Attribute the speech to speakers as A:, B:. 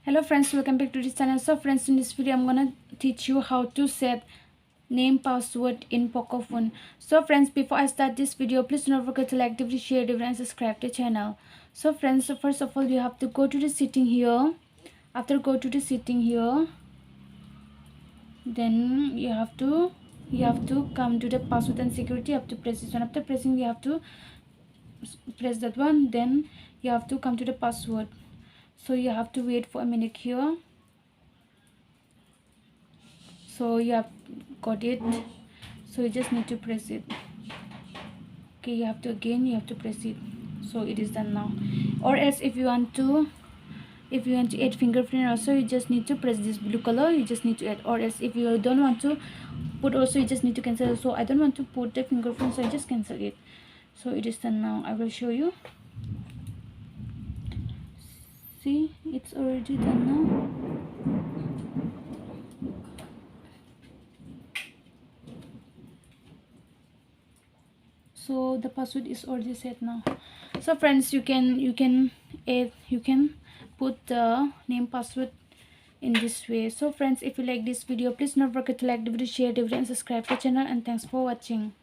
A: Hello friends, welcome back to this channel. So friends, in this video I'm gonna teach you how to set name password in poco phone. So friends, before I start this video, please don't forget to like the video, share the video and subscribe to the channel. So friends, so first of all you have to go to the setting here. After go to the setting here, then you have to come to the password and security. You have to press this one. After pressing, you have to press that one. Then you have to come to the password. So you have to wait for a minute here. So you have got it, so you just need to press it. Okay, you have to press it. So it is done now. Or else if you want to add fingerprint also, you just need to press this blue color. You just need to add. Or else if you don't want to put also, you just need to cancel. So I don't want to put the fingerprint, so I just cancel it. So it is done now. I will show you. See, it's already done now. So the password is already set now. So friends, you can put the name password in this way. So friends, if you like this video, please don't forget to like the video, share the video and subscribe to the channel, and thanks for watching.